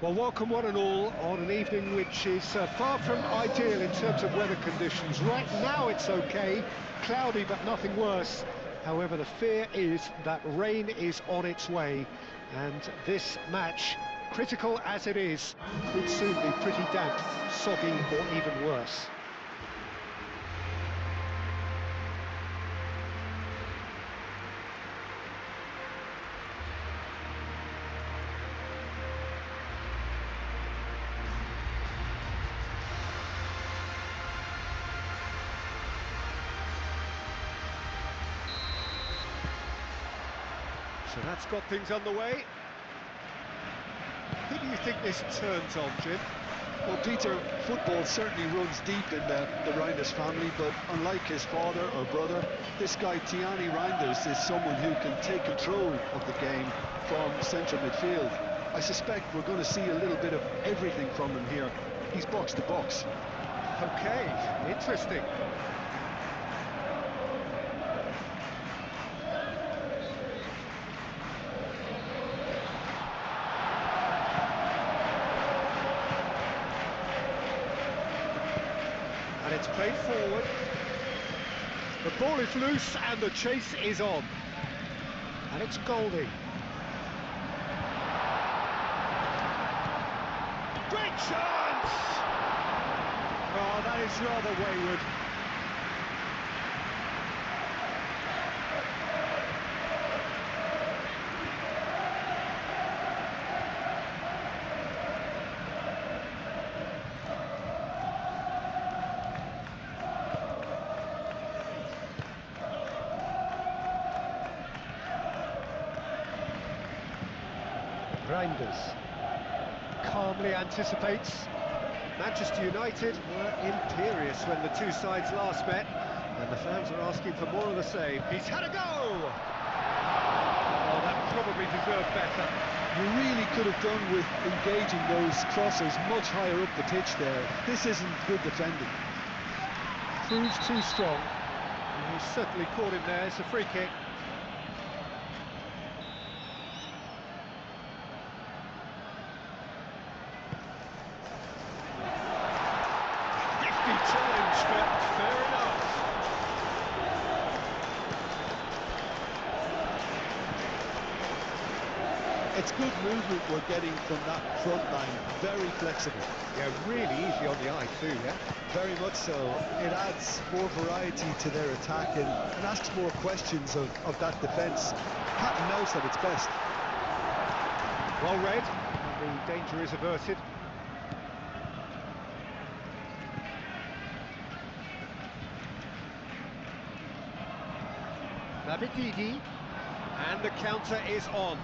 Well, welcome one and all on an evening which is far from ideal in terms of weather conditions. Right now it's okay, cloudy but nothing worse. However, the fear is that rain is on its way, and this match, critical as it is, could soon be pretty damp, soggy or even worse. So that's got things underway. Who do you think this turns on, Jim? Well, Peter, football certainly runs deep in the Reijnders family, but unlike his father or brother, this guy Tiani Reijnders is someone who can take control of the game from central midfield. I suspect we're going to see a little bit of everything from him here. He's box to box. Okay, interesting. And it's played forward. The ball is loose and the chase is on. And it's Golding. Great chance! Oh, that is rather wayward. Reijnders calmly anticipates. Manchester United were imperious when the two sides last met, and the fans are asking for more of the same. He's had a go! Oh, that probably deserved better. You really could have done with engaging those crossers much higher up the pitch there. This isn't good defending. Proves too strong. He's certainly caught him there. It's a free kick. Challenge, but fair enough. It's good movement we're getting from that front line, very flexible. Yeah, really easy on the eye too, yeah? Very much so. It adds more variety to their attack and asks more questions of that defence. Cat and mouse at its best. Well read, and the danger is averted. Mabitidi, and the counter is on.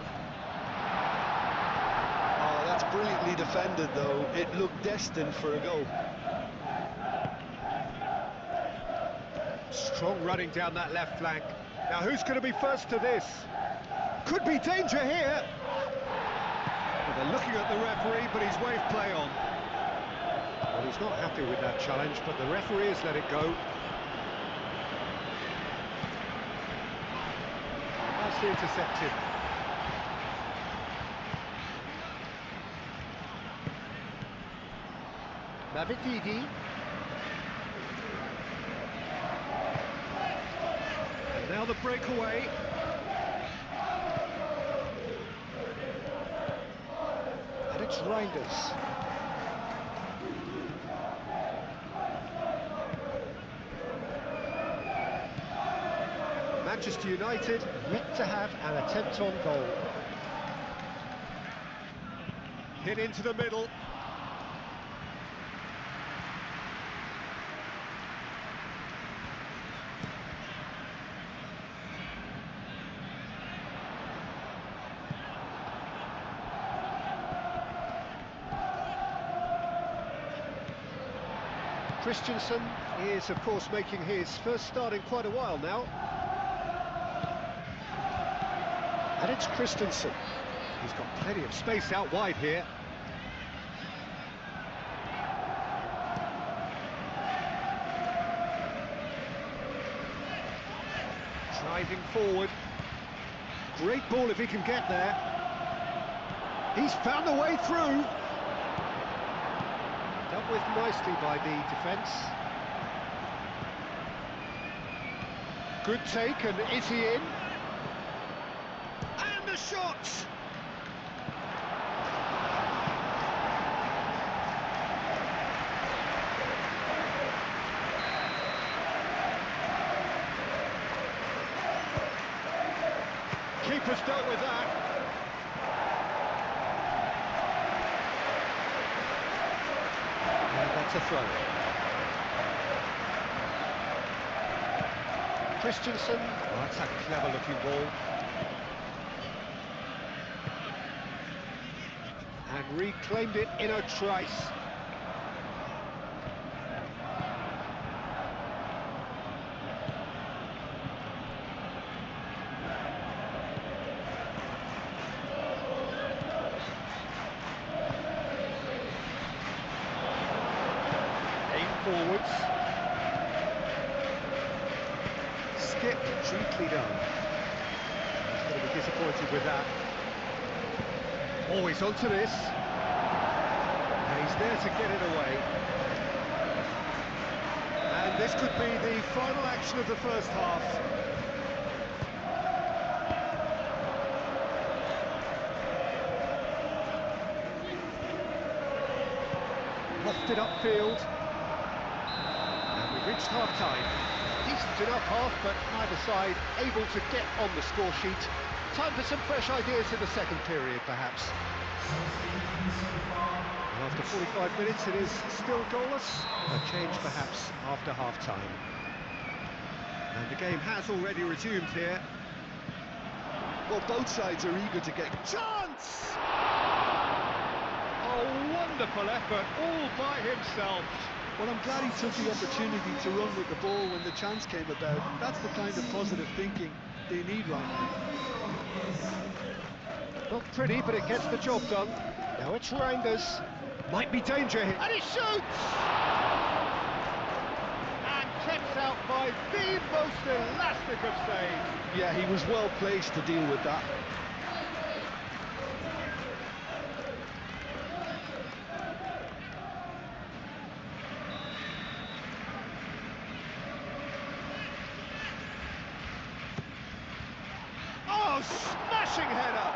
Oh, that's brilliantly defended though. It looked destined for a goal. Strong running down that left flank. Now who's going to be first to this? Could be danger here. Well, they're looking at the referee, but he's waved play on. Well, he's not happy with that challenge, but the referee has let it go. Intercepted. Mabitidi. And now the breakaway. And it's Reijnders. Manchester United yet to have an attempt on goal. Hit into the middle. Christensen is, of course, making his first start in quite a while now. And it's Christensen. He's got plenty of space out wide here. Driving forward. Great ball if he can get there. He's found a way through. Dealt with nicely by the defence. Good take, and is he in? And the shot! Keeper's dealt with that. And that's a throw. Christensen, oh, that's a clever-looking ball. And reclaimed it in a trice. Forwards. Skip, treatly done. He's going to be disappointed with that. Always onto this. And he's there to get it away. And this could be the final action of the first half. Lofted upfield. Reached half-time. Decent enough half, but neither side able to get on the score sheet. Time for some fresh ideas in the second period, perhaps. And after 45 minutes, it is still goalless. A change, perhaps, after half-time. And the game has already resumed here. Well, both sides are eager to get... Chance! A wonderful effort, all by himself. Well, I'm glad he took the opportunity to run with the ball when the chance came about. That's the kind of positive thinking they need right now. Not pretty, but it gets the job done. Now it's Reijnders. Might be danger here. And he shoots! And kept out by the most elastic of saves. Yeah, he was well placed to deal with that. Smashing header!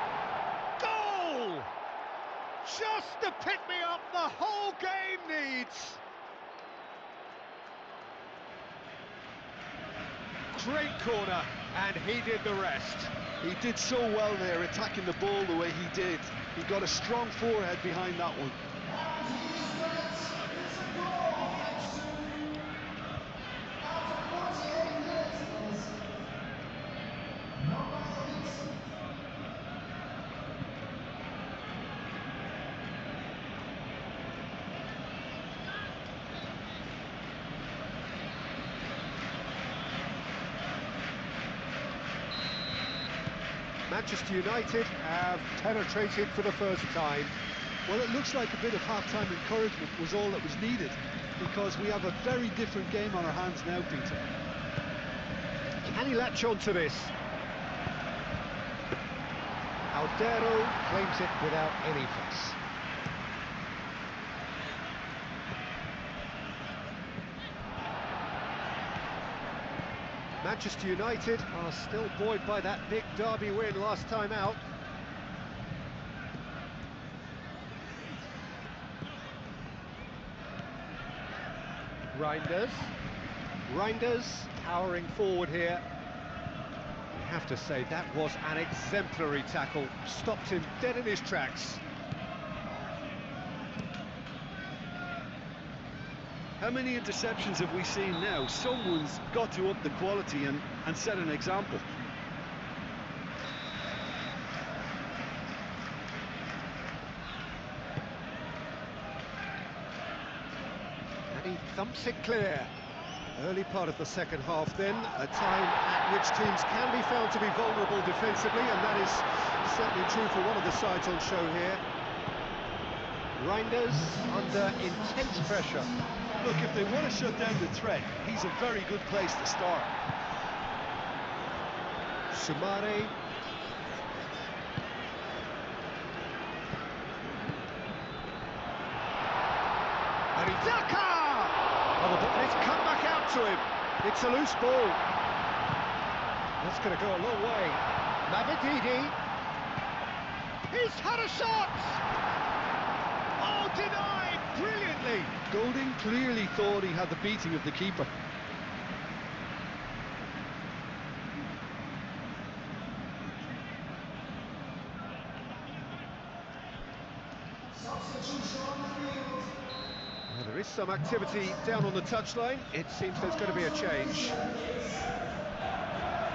Goal! Just the pick-me-up the whole game needs! Great corner, and he did the rest. He did so well there, attacking the ball the way he did. He got a strong forehead behind that one. Manchester United have penetrated for the first time. Well, it looks like a bit of half-time encouragement was all that was needed, because we have a very different game on our hands now, Peter. Can he latch on to this? Aldero claims it without any fuss. Manchester United are still buoyed by that big derby win last time out. Reijnders powering forward here. You have to say that was an exemplary tackle. Stopped him dead in his tracks. How many interceptions have we seen now? Someone's got to up the quality and set an example. And he thumps it clear. Early part of the second half then, a time at which teams can be found to be vulnerable defensively, and that is certainly true for one of the sides on show here. Reijnders under intense pressure. Look, if they want to shut down the threat, he's a very good place to start. Sumare. And Daka! Oh, the ball has come back out to him. It's a loose ball. That's going to go a long way. Mavididi. He's had a shot! Oh, denied brilliantly. Golding clearly thought he had the beating of the keeper. Well, there is some activity down on the touchline. It seems there's going to be a change.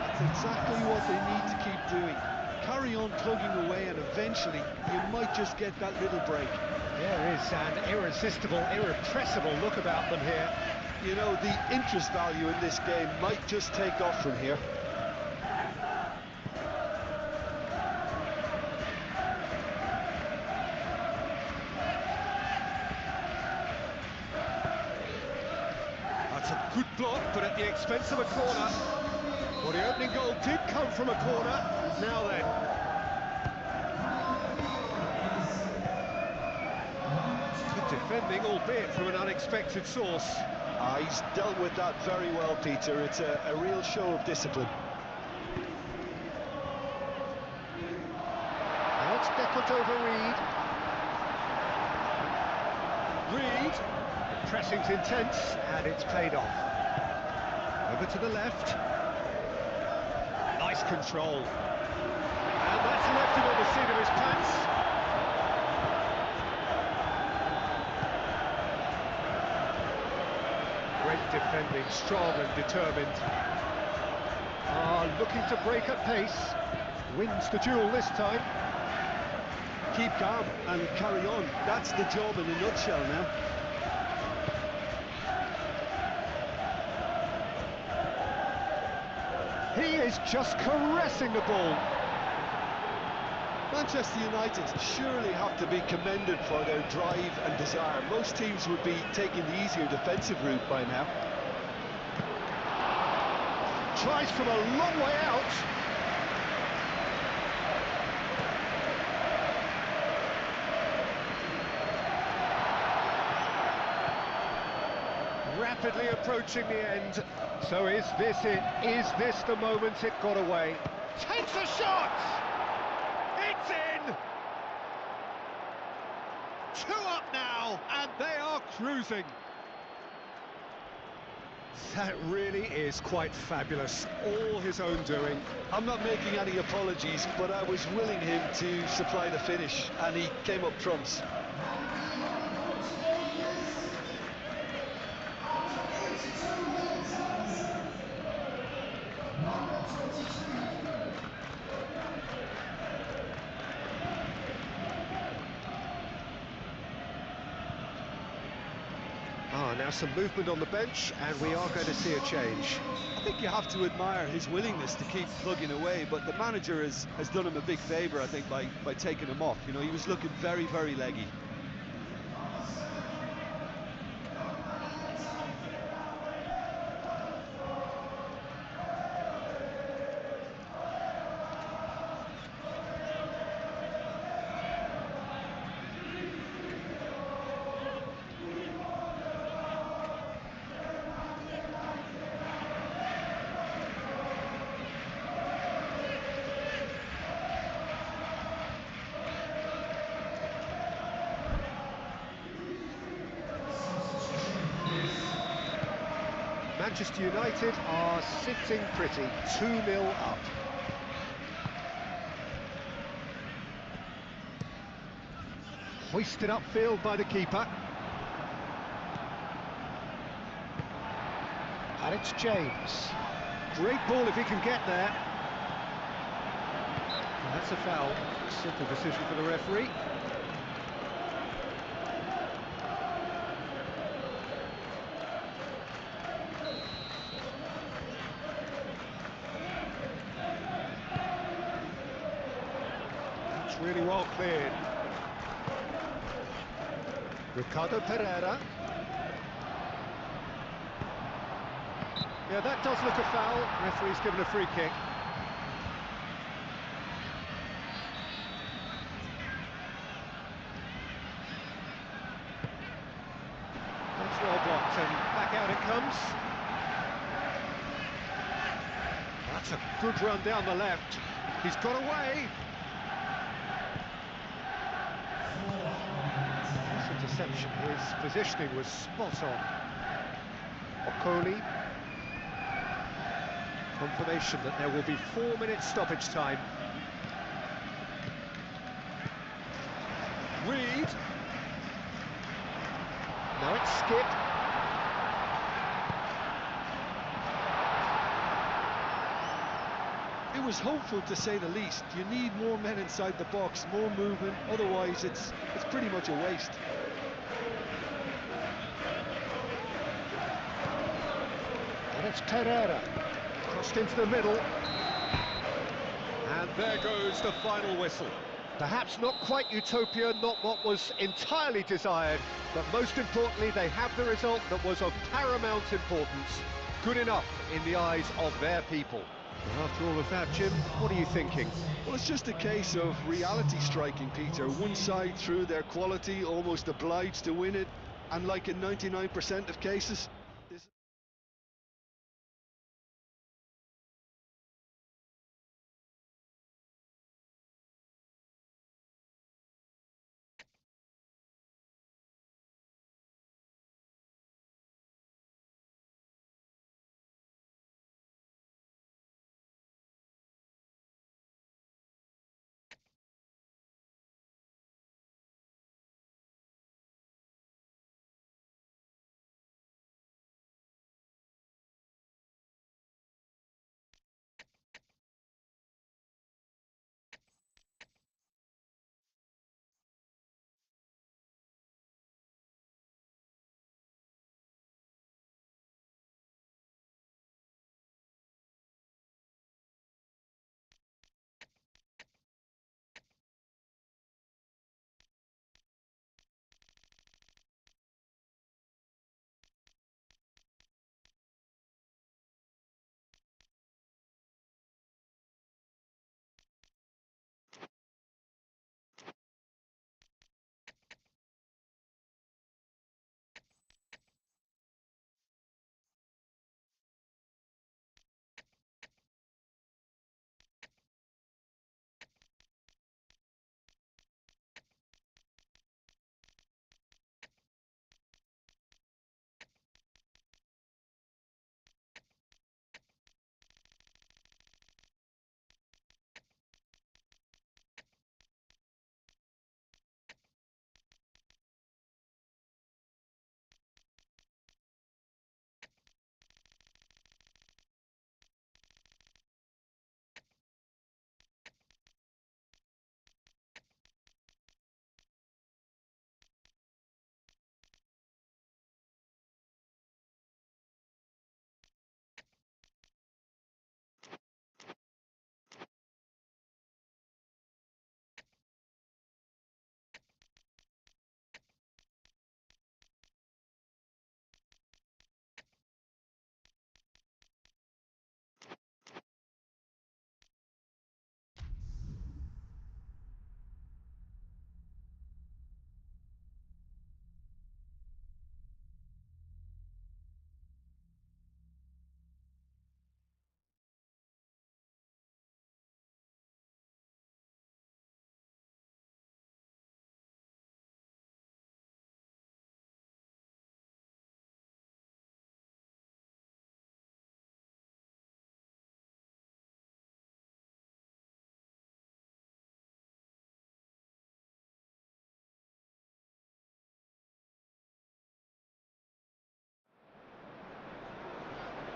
That's exactly what they need to keep doing. Carry on plugging away and eventually you might just get that little break. There is an irresistible, irrepressible look about them here. You know, the interest value in this game might just take off from here. That's a good block, but at the expense of a corner. Well, the opening goal did come from a corner. Now then. Good defending, albeit from an unexpected source. He's dealt with that very well, Peter. It's a real show of discipline. Now it's Beckett over Reid. Reid. Pressing's intense, and it's paid off. Over to the left. Nice control. And that's left him on the seat of his pants. Great defending, strong and determined. Looking to break at pace. Wins the duel this time. Keep calm and carry on. That's the job in a nutshell now. He is just caressing the ball. Manchester United surely have to be commended for their drive and desire. Most teams would be taking the easier defensive route by now. Tries from a long way out. Rapidly approaching the end. So is this it? Is this the moment it got away? Takes a shot! It's in! 2 up now, and they are cruising. That really is quite fabulous. All his own doing. I'm not making any apologies, but I was willing him to supply the finish, and he came up trumps. Now some movement on the bench, and we are going to see a change. I think you have to admire his willingness to keep plugging away, but the manager has done him a big favour, I think, by taking him off. You know, he was looking very, very leggy. Manchester United are sitting pretty, 2-0 up. Hoisted upfield by the keeper. And it's James. Great ball if he can get there. And that's a foul. Simple decision for the referee. Really well cleared. Ricardo Pereira. Yeah, that does look a foul. Referee's given a free kick. Down it comes. That's a good run down the left. He's got away. This interception, his positioning was spot on. Okoli. Confirmation that there will be 4 minutes stoppage time. Reed. Now it's Skip. It was hopeful, to say the least. You need more men inside the box, more movement, otherwise it's pretty much a waste. And it's Pereira, crossed into the middle. And there goes the final whistle. Perhaps not quite utopia, not what was entirely desired, but most importantly, they have the result that was of paramount importance. Good enough in the eyes of their people. Well, after all of that, Jim, what are you thinking? Well, it's just a case of reality striking, Peter. One side, through their quality, almost obliged to win it, and like in 99% of cases,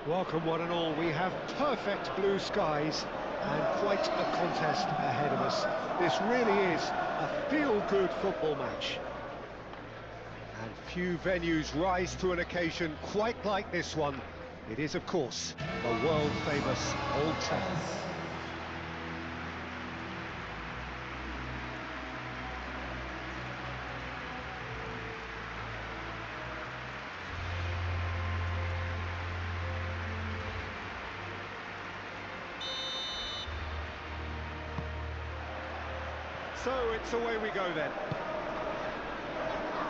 Welcome one and all, we have perfect blue skies and quite a contest ahead of us. This really is a feel-good football match. And few venues rise to an occasion quite like this one. It is, of course, the world-famous Old Trafford. So it's away we go then.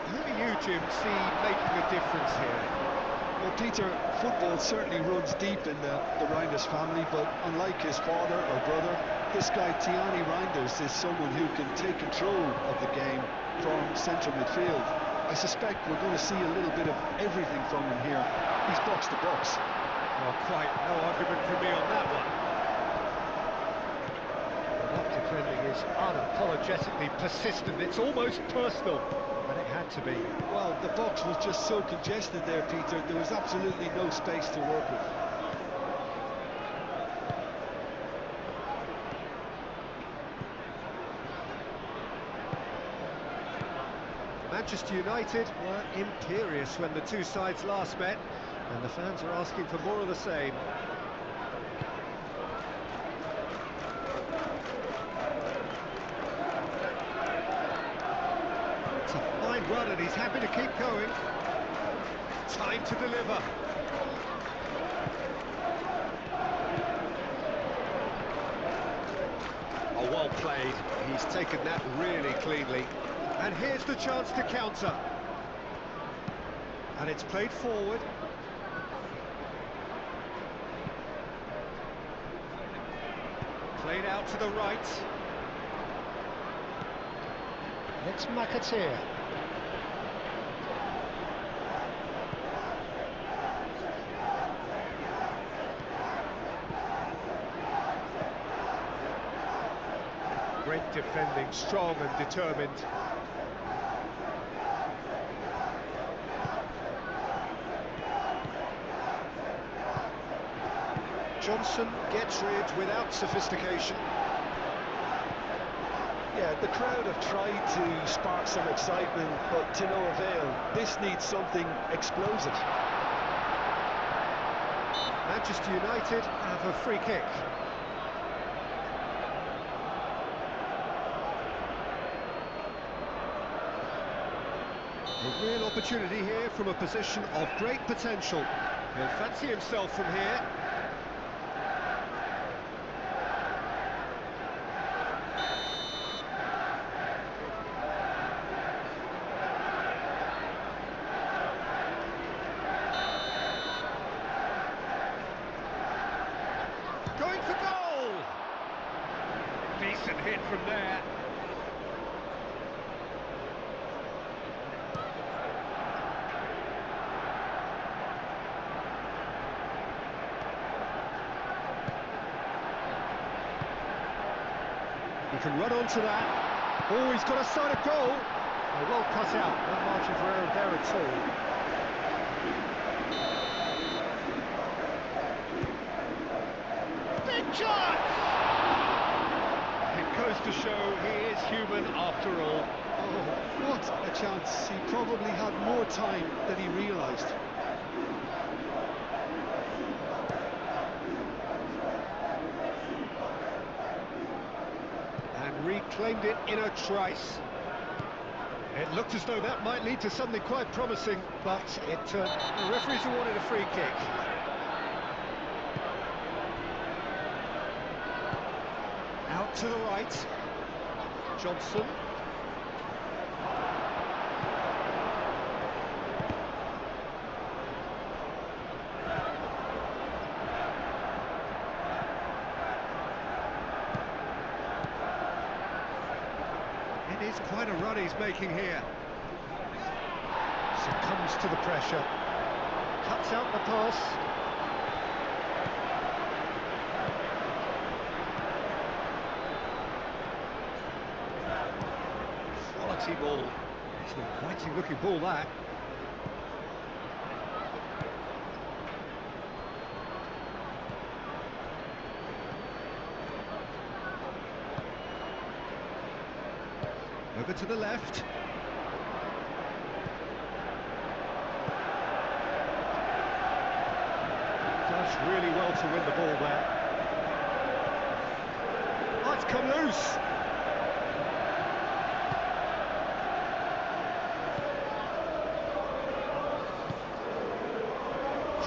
Who do you, Jim, see making a difference here? Well, Peter, football certainly runs deep in the Reijnders family, but unlike his father or brother, this guy Tiani Reijnders is someone who can take control of the game from central midfield. I suspect we're going to see a little bit of everything from him here. He's box to box. Well, quite no argument from me on that one. That defending is unapologetically persistent. It's almost personal, and it had to be. Well, the box was just so congested there, Peter. There was absolutely no space to work with. Manchester United were imperious when the two sides last met, and the fans are asking for more of the same. It's a fine run and he's happy to keep going. Time to deliver. Oh, well played. He's taken that really cleanly. And here's the chance to counter. And it's played forward. Played out to the right. It's McAteer. Great defending, strong and determined. Johnson gets rid without sophistication. Yeah, the crowd have tried to spark some excitement, but to no avail. This needs something explosive. Manchester United have a free kick. A real opportunity here from a position of great potential. He'll fancy himself from here. Going for goal! Decent hit from there. He can run onto that. Oh, he's got a side of goal. Oh, well cut out. No margin for error there at all. Big chance! It goes to show he is human after all. Oh, what a chance. He probably had more time than he realised. And reclaimed it in a trice. It looked as though that might lead to something quite promising, but the referees awarded a free kick. Out to the right. Johnson. It is quite a run he's making here. Succumbs to the pressure. Cuts out the pass. Quality ball. It's an inviting looking ball, that. Over to the left. Does really well to win the ball there. Oh, it's come loose.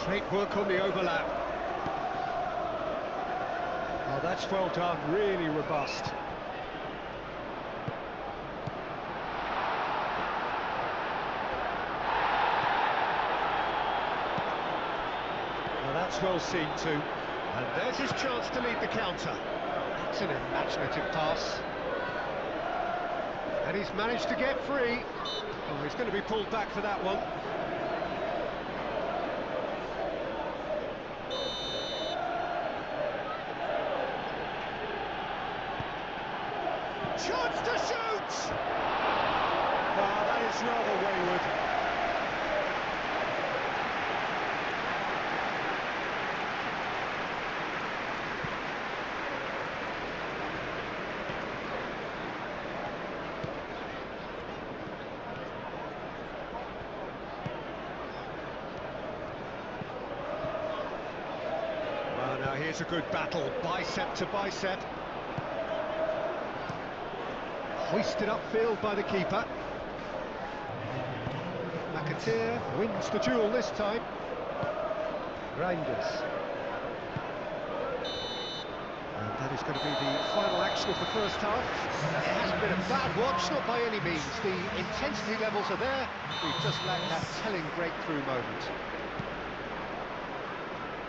Great work on the overlap. Oh, that's well done, really robust. It's well seen too. And there's his chance to lead the counter. That's an imaginative pass. And he's managed to get free. Oh, he's going to be pulled back for that one. Chance to shoot! Oh, that is rather wayward. Well, now here's a good battle, bicep to bicep. Hoisted upfield by the keeper. McAteer wins the duel this time. Reijnders. And that is going to be the final action of the first half. It hasn't been a bad watch, not by any means. The intensity levels are there. We've just lacked that telling breakthrough moment.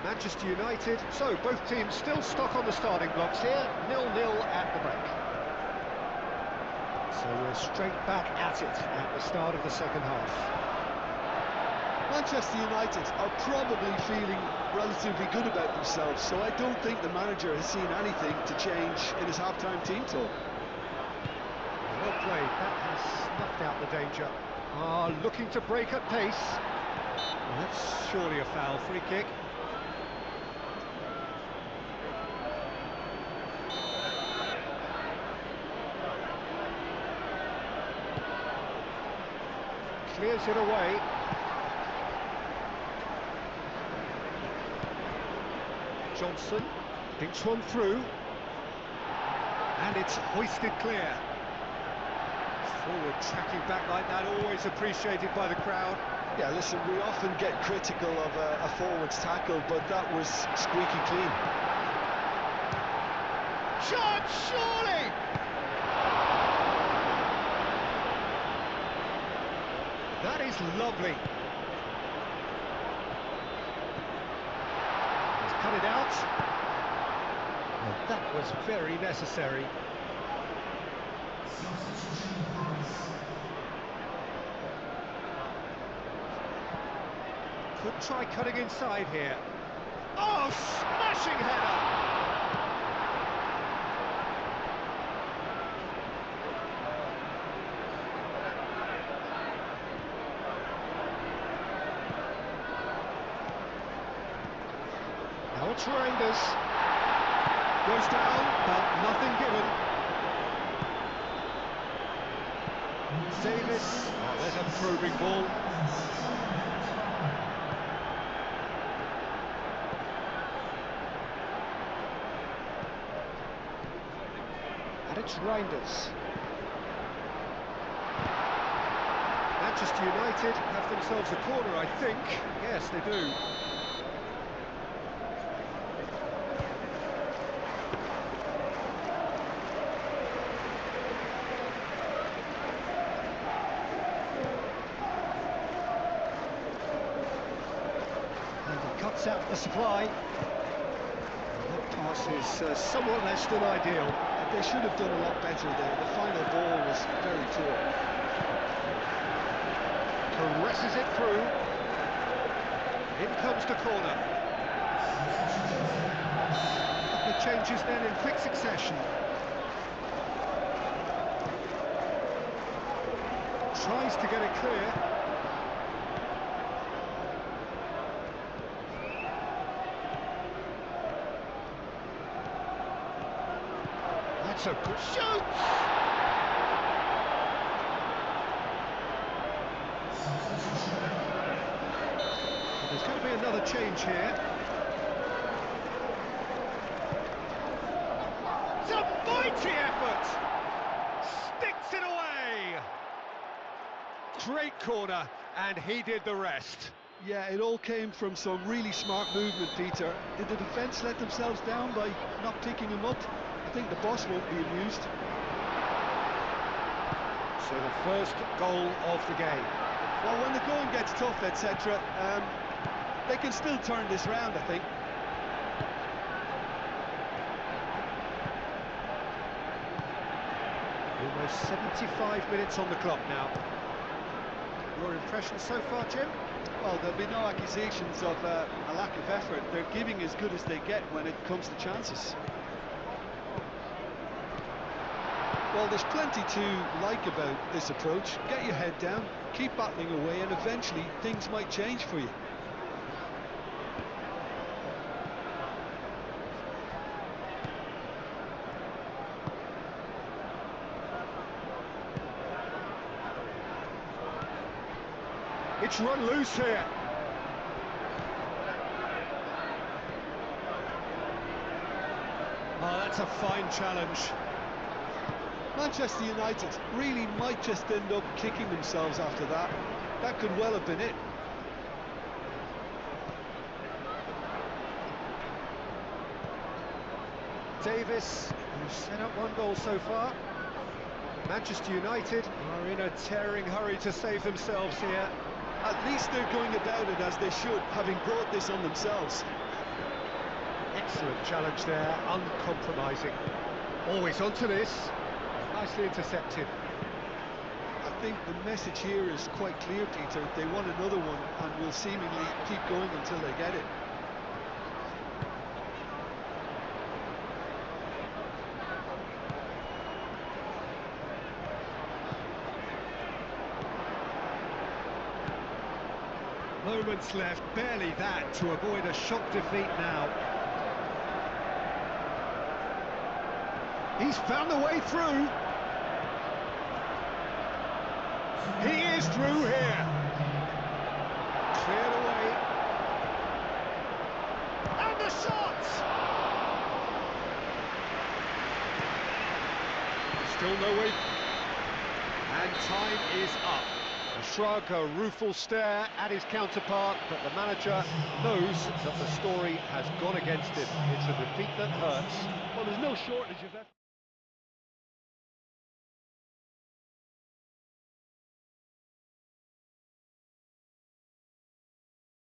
Manchester United, so both teams still stuck on the starting blocks here, 0-0 at the break. So we're straight back at it at the start of the second half. Manchester United are probably feeling relatively good about themselves, so I don't think the manager has seen anything to change in his half-time team talk. Well played, that has snuffed out the danger. Looking to break at pace. Well, that's surely a foul, free kick. Clears it away. Johnson thinks one through. And it's hoisted clear. Forward tracking back like that, always appreciated by the crowd. Yeah, listen, we often get critical of a forward's tackle, but that was squeaky clean. Shot, surely! That is lovely. He's cut it out. Well, that was very necessary. Could try cutting inside here. Oh, smashing header! Now it's Reijnders. Goes down, but nothing given. Davis. Oh, there's a probing ball. And it's Reijnders. Manchester United have themselves a corner, I think. Yes, they do. Cuts out the supply. That pass is somewhat less than ideal. They should have done a lot better there. The final ball was very poor. Caresses it through. In comes the corner. A couple of changes then in quick succession. Tries to get it clear. That's a good shoot! There's going to be another change here. It's a mighty effort! Sticks it away! Great corner, and he did the rest. Yeah, it all came from some really smart movement, Peter. Did the defence let themselves down by not picking him up? I think the boss won't be amused. So the first goal of the game. Well, when the going gets tough, etc., they can still turn this round, I think. Almost 75 minutes on the clock now. Your impressions so far, Jim? Well, there'll be no accusations of a lack of effort. They're giving as good as they get when it comes to chances. Well, there's plenty to like about this approach. Get your head down, keep battling away, and eventually things might change for you. It's run loose here. Oh, that's a fine challenge. Manchester United really might just end up kicking themselves after that. That could well have been it. Davis, who's set up one goal so far. Manchester United are in a tearing hurry to save themselves here. At least they're going about it as they should, having brought this on themselves. Excellent challenge there, uncompromising. Always onto this. Nicely intercepted. I think the message here is quite clear, Peter. They want another one and will seemingly keep going until they get it. Moments left, barely that, to avoid a shock defeat now. He's found the way through. He is through here. Cleared away. And the shot! Still no way. And time is up. A shrug, a rueful stare at his counterpart, but the manager knows that the story has gone against him. It's a defeat that hurts. Well, there's no shortage of effort.